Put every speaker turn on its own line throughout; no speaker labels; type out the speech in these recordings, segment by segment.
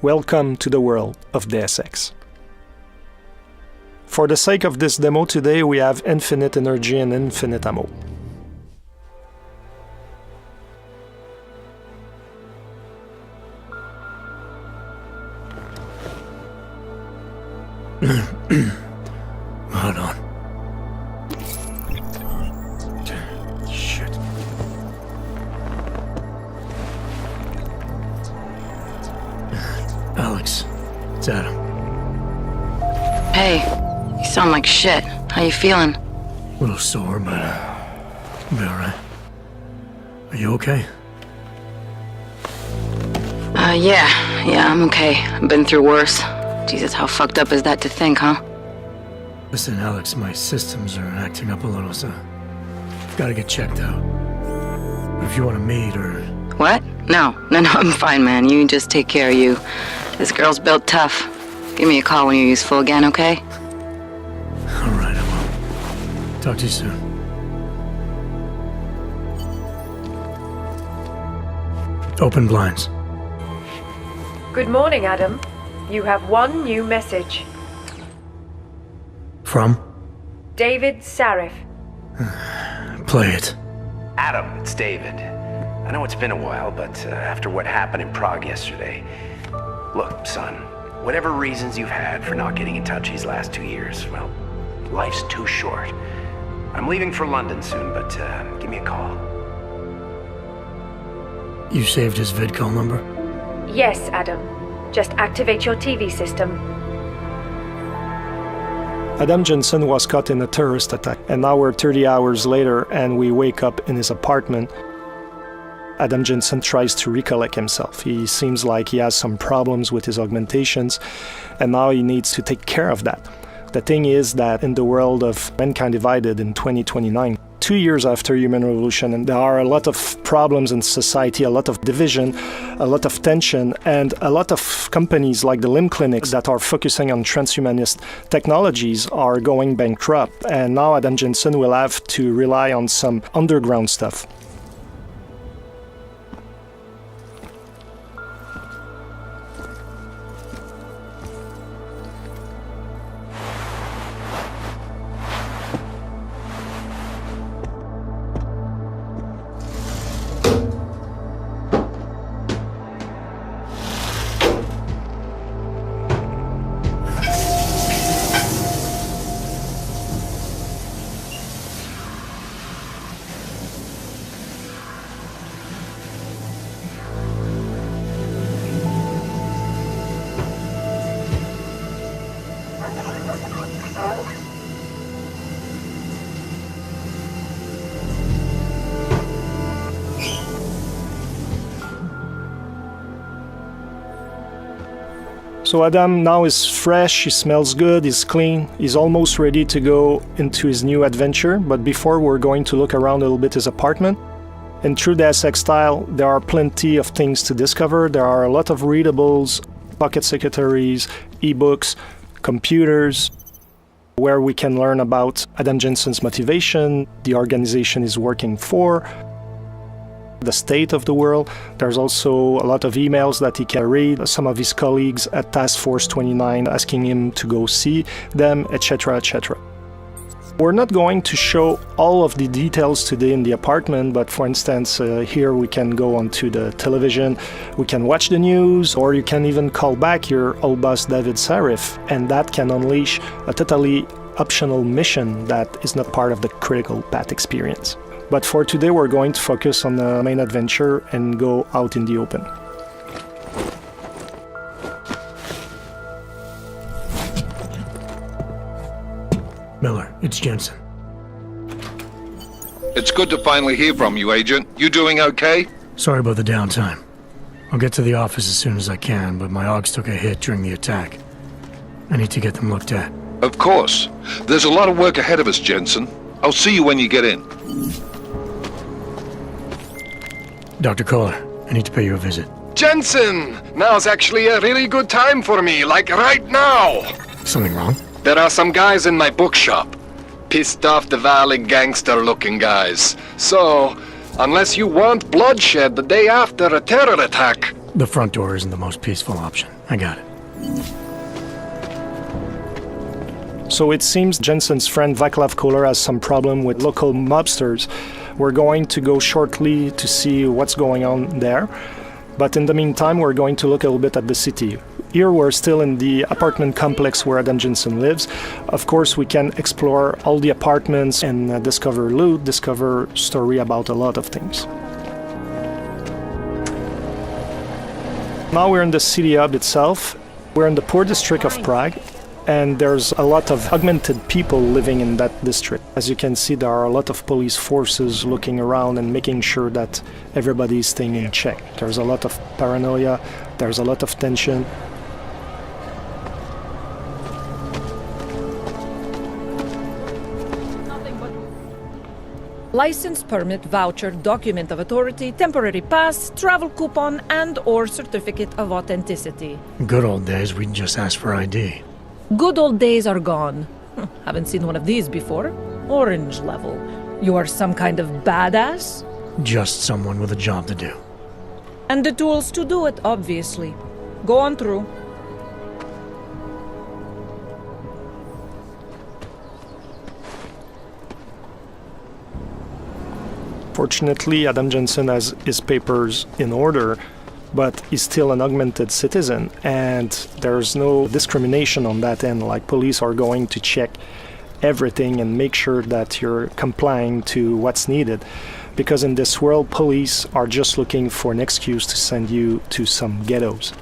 Welcome to the world of Deus Ex. For the sake of this demo today, we have infinite energy and infinite ammo.
Hold on. Shit. Alex, it's Adam.
Hey, you sound like shit. How you feeling?
A little sore, but I'll be alright. Are you okay?
Yeah, I'm okay. I've been through worse. Jesus, how fucked up is that to think, huh?
Listen, Alex, my systems are acting up a little, so I've got to get checked out. But if you want to meet or...
What? No, I'm fine, man. You just take care of you. This girl's built tough. Give me a call when you're useful again, okay?
Alright, I will. Talk to you soon. Open blinds.
Good morning, Adam. You have one new message.
From?
David Sarif.
Play it.
Adam, it's David. I know it's been a while, but after what happened in Prague yesterday... Look, son, whatever reasons you've had for not getting in touch these last 2 years, well, life's too short. I'm leaving for London soon, but give me a call.
You saved his vidcall number?
Yes, Adam. Just activate your TV system.
Adam Jensen was caught in a terrorist attack, and now we're 30 hours later and we wake up in his apartment. Adam Jensen tries to recollect himself. He seems like he has some problems with his augmentations, and now he needs to take care of that. The thing is that in the world of Mankind Divided in 2029, 2 years after human revolution, and there are a lot of problems in society, a lot of division, a lot of tension, and a lot of companies like the limb clinics that are focusing on transhumanist technologies are going bankrupt. And now Adam Jensen will have to rely on some underground stuff. So Adam now is fresh, he smells good, he's clean, he's almost ready to go into his new adventure, but before we're going to look around a little bit his apartment. In true Deus Ex style, there are plenty of things to discover. There are a lot of readables, pocket secretaries, ebooks, computers, where we can learn about Adam Jensen's motivation, the organization he's working for, the state of the world. There's also a lot of emails that he can read, some of his colleagues at Task Force 29 asking him to go see them, etc., etc. We're not going to show all of the details today in the apartment, but for instance, here we can go onto the television, we can watch the news, or you can even call back your old boss David Sarif, and that can unleash a totally optional mission that is not part of the critical path experience. But for today, we're going to focus on the main adventure and go out in the open.
Miller, it's Jensen.
It's good to finally hear from you, Agent. You doing okay?
Sorry about the downtime. I'll get to the office as soon as I can, but my AUGs took a hit during the attack. I need to get them looked at.
Of course. There's a lot of work ahead of us, Jensen. I'll see you when you get in.
Dr. Kohler, I need to pay you a visit.
Jensen! Now's actually a really good time for me, like right now!
Something wrong?
There are some guys in my bookshop. Pissed off the Valley gangster-looking guys. So, unless you want bloodshed the day after a terror attack,
The front door isn't the most peaceful option. I got it.
So it seems Jensen's friend Vaclav Kohler has some problem with local mobsters. We're going to go shortly to see what's going on there. But in the meantime, we're going to look a little bit at the city. Here we're still in the apartment complex where Adam Jensen lives. Of course, we can explore all the apartments and discover loot, discover story about a lot of things. Now we're in the city hub itself. We're in the poor district of Prague. And there's a lot of augmented people living in that district. As you can see, there are a lot of police forces looking around and making sure that everybody is staying in check. There's a lot of paranoia, there's a lot of tension.
License, permit, voucher, document of authority, temporary pass, travel coupon, and/or certificate of authenticity.
Good old days, we'd just ask for ID.
Good old days are gone. Haven't seen one of these before. Orange level. You are some kind of badass?
Just someone with a job to do.
And the tools to do it, obviously. Go on through.
Fortunately, Adam Jensen has his papers in order, but he's still an augmented citizen, and there's no discrimination on that end. Like, police are going to check everything and make sure that you're complying to what's needed. Because in this world, police are just looking for an excuse to send you to some ghettos.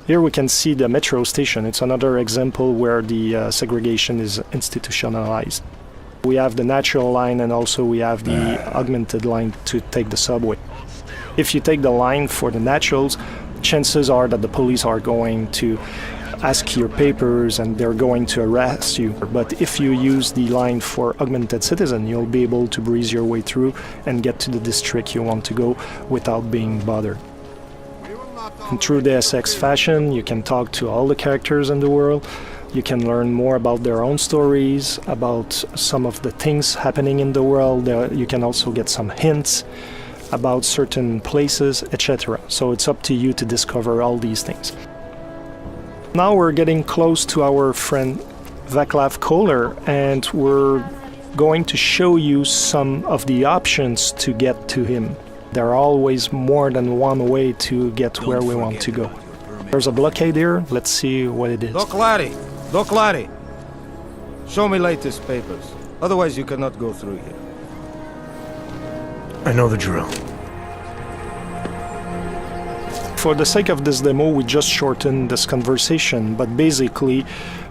Here we can see the metro station. It's another example where the segregation is institutionalized. We have the natural line, and also we have the augmented line to take the subway. If you take the line for the naturals, chances are that the police are going to ask your papers and they're going to arrest you. But if you use the line for augmented citizen, you'll be able to breeze your way through and get to the district you want to go without being bothered. In true Deus Ex fashion, you can talk to all the characters in the world. You can learn more about their own stories, about some of the things happening in the world. You can also get some hints about certain places, etc. So it's up to you to discover all these things. Now we're getting close to our friend Vaclav Kohler, and we're going to show you some of the options to get to him. There are always more than one way to get where we want to go. There's a blockade here. Let's see what it is.
Doc Laddie! Show me latest papers. Otherwise you cannot go through here.
I know the drill.
For the sake of this demo, we just shortened this conversation, but basically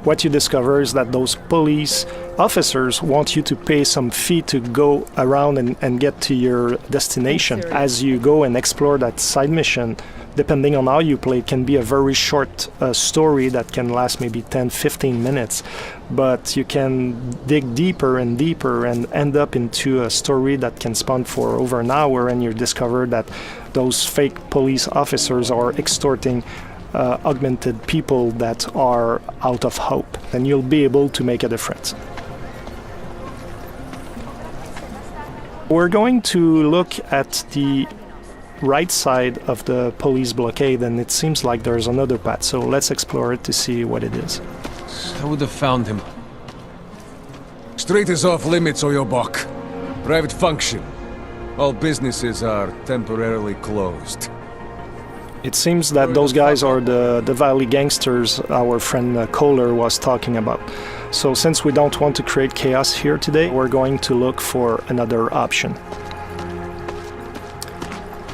what you discover is that those police officers want you to pay some fee to go around and get to your destination. As you go and explore that side mission, depending on how you play, it can be a very short story that can last maybe 10-15 minutes, but you can dig deeper and deeper and end up into a story that can span for over an hour, and you discover that those fake police officers are extorting augmented people that are out of hope, and you'll be able to make a difference. We're going to look at the right side of the police blockade, and it seems like there's another path, so let's explore it to see what it is.
I would have found him.
Street is off limits, or your buck. Private function. All businesses are temporarily closed.
It seems that those guys are the Valley gangsters our friend Kohler was talking about. So since we don't want to create chaos here today, we're going to look for another option.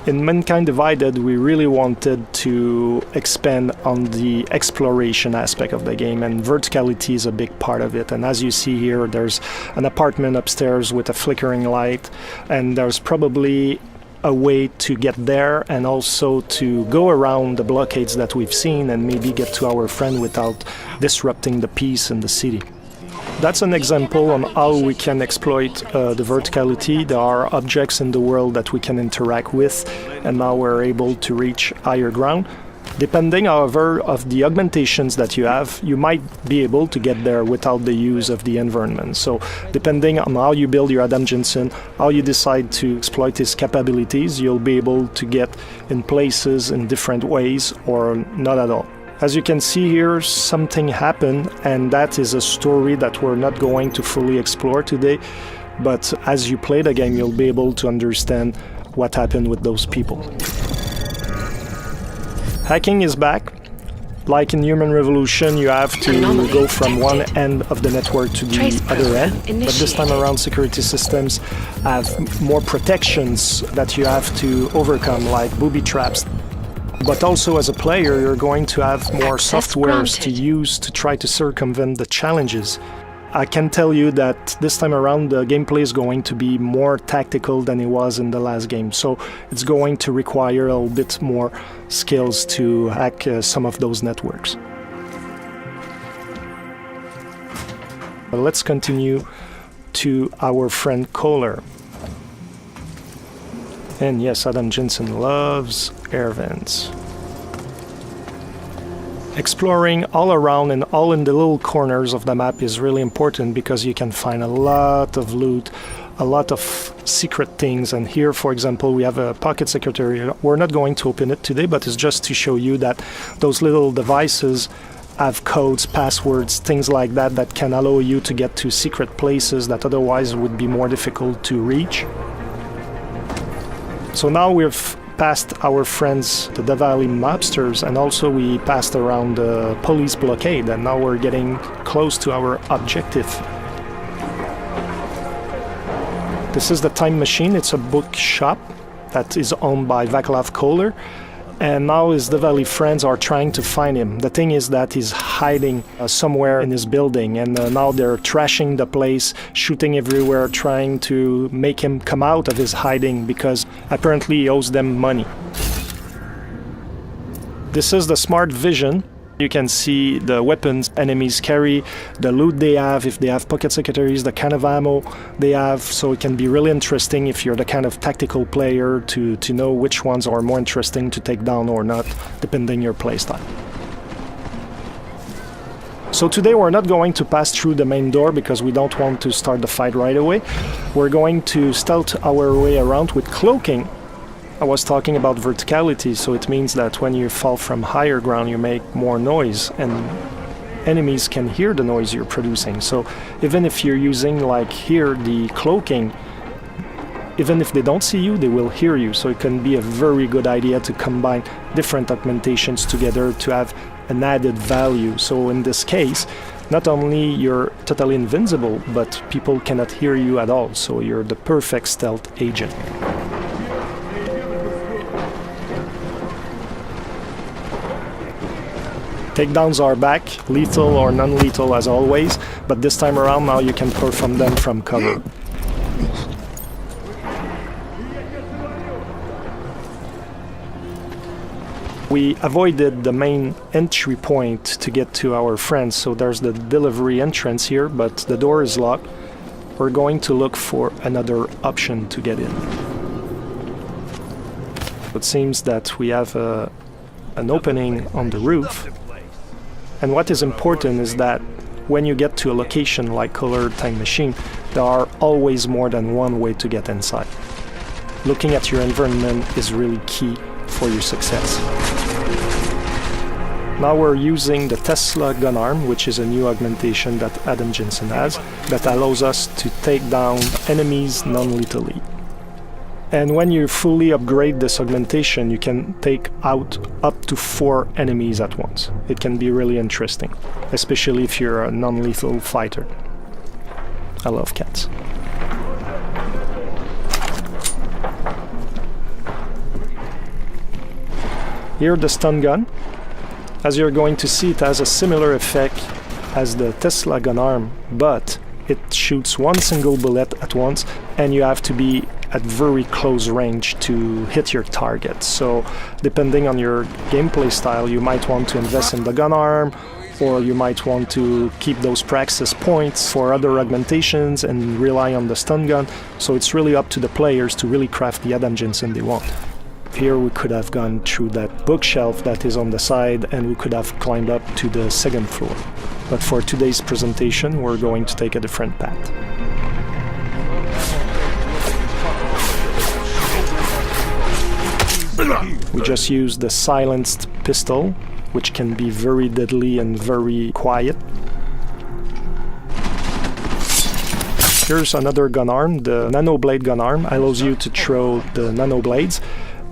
In Mankind Divided, we really wanted to expand on the exploration aspect of the game, and verticality is a big part of it. And as you see here, there's an apartment upstairs with a flickering light, and there's probably a way to get there and also to go around the blockades that we've seen and maybe get to our friend without disrupting the peace in the city. That's an example on how we can exploit the verticality. There are objects in the world that we can interact with, and now we're able to reach higher ground. Depending, however, of the augmentations that you have, you might be able to get there without the use of the environment. So depending on how you build your Adam Jensen, how you decide to exploit his capabilities, you'll be able to get in places in different ways or not at all. As you can see here, something happened, and that is a story that we're not going to fully explore today. But as you play the game, you'll be able to understand what happened with those people. Hacking is back. Like in Human Revolution, you have to go from one end of the network to the other end. But this time around, security systems have more protections that you have to overcome, like booby traps. But also as a player, you're going to have more softwares to use to try to circumvent the challenges. I can tell you that this time around the gameplay is going to be more tactical than it was in the last game, so it's going to require a little bit more skills to hack some of those networks. Let's continue to our friend Kohler. And yes, Adam Jensen loves air vents. Exploring all around and all in the little corners of the map is really important because you can find a lot of loot, a lot of secret things. And here, for example, we have a pocket secretary. We're not going to open it today, but it's just to show you that those little devices have codes, passwords, things like that that can allow you to get to secret places that otherwise would be more difficult to reach. So now we've passed our friends, the Diwali mobsters, and also we passed around the police blockade, and now we're getting close to our objective. This is the Time Machine. It's a bookshop that is owned by Václav Kohler, and now his Diwali friends are trying to find him. The thing is that he's hiding somewhere in his building, and now they're trashing the place, shooting everywhere, trying to make him come out of his hiding because apparently he owes them money. This is the smart vision. You can see the weapons enemies carry, the loot they have, if they have pocket secretaries, the kind of ammo they have, so it can be really interesting if you're the kind of tactical player to know which ones are more interesting to take down or not, depending your playstyle. So today we're not going to pass through the main door because we don't want to start the fight right away. We're going to stealth our way around with cloaking. I was talking about verticality, so it means that when you fall from higher ground you make more noise and enemies can hear the noise you're producing. So even if you're using, like here, the cloaking, even if they don't see you, they will hear you. So it can be a very good idea to combine different augmentations together to have an added value. So in this case, not only you're totally invincible, but people cannot hear you at all. So you're the perfect stealth agent. Takedowns are back, lethal or non-lethal as always, but this time around now you can perform them from cover. We avoided the main entry point to get to our friends, so there's the delivery entrance here, but the door is locked. We're going to look for another option to get in. It seems that we have an opening on the roof. And what is important is that when you get to a location like Colored Time Machine, there are always more than one way to get inside. Looking at your environment is really key for your success. Now we're using the Tesla gun arm, which is a new augmentation that Adam Jensen has, that allows us to take down enemies non-lethally. And when you fully upgrade this augmentation, you can take out up to 4 enemies at once. It can be really interesting, especially if you're a non-lethal fighter. I love cats. Here, the stun gun. As you're going to see, it has a similar effect as the Tesla gun arm, but it shoots one single bullet at once, and you have to be at very close range to hit your target. So depending on your gameplay style, you might want to invest in the gun arm, or you might want to keep those praxis points for other augmentations and rely on the stun gun. So it's really up to the players to really craft the Adam Jensen they want. Here we could have gone through that bookshelf that is on the side and we could have climbed up to the second floor. But for today's presentation, we're going to take a different path. We just use the silenced pistol, which can be very deadly and very quiet. Here's another gun arm. The nano blade gun arm allows you to throw the nano blades,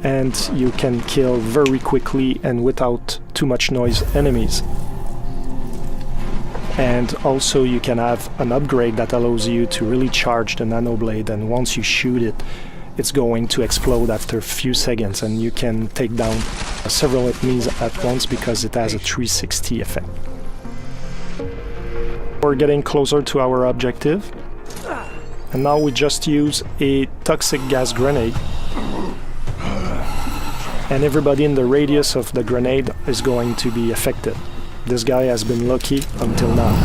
and you can kill very quickly and without too much noise enemies. And also you can have an upgrade that allows you to really charge the nano blade, and once you shoot it, it's going to explode after a few seconds, and you can take down several enemies at once because it has a 360 effect. We're getting closer to our objective, and now we just use a toxic gas grenade, and everybody in the radius of the grenade is going to be affected. This guy has been lucky until now.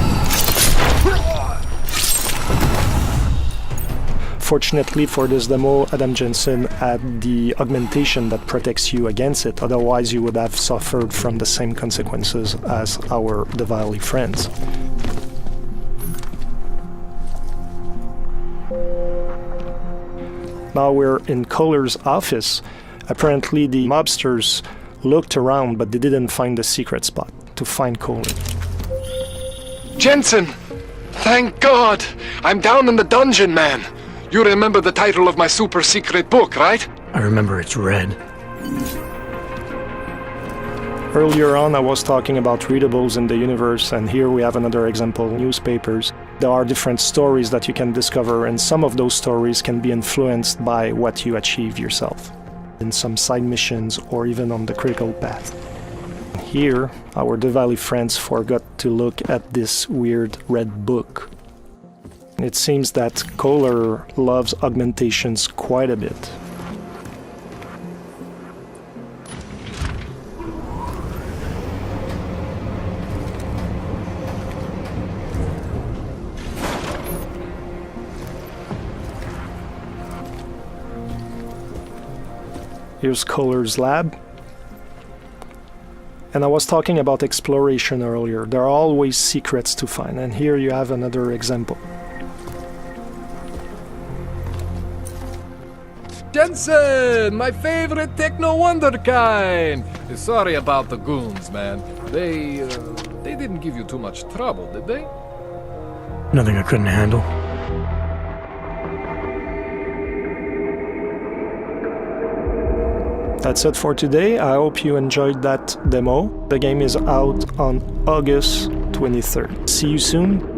Fortunately for this demo, Adam Jensen had the augmentation that protects you against it, otherwise you would have suffered from the same consequences as our Diwali friends. Now we're in Kohler's office. Apparently the mobsters looked around, but they didn't find the secret spot to find Kohler.
Jensen! Thank God! I'm down in the dungeon, man! You remember the title of my super secret book, right?
I remember it's red.
Earlier on I was talking about readables in the universe, and here we have another example, newspapers. There are different stories that you can discover, and some of those stories can be influenced by what you achieve yourself in some side missions or even on the critical path. Here, our Diwali friends forgot to look at this weird red book. It seems that Kohler loves augmentations quite a bit. Here's Kohler's lab. And I was talking about exploration earlier. There are always secrets to find, and here you have another example.
Jensen, my favorite techno wonderkind. Sorry about the goons, man. They didn't give you too much trouble, did they?
Nothing I couldn't handle.
That's it for today. I hope you enjoyed that demo. The game is out on August 23rd. See you soon.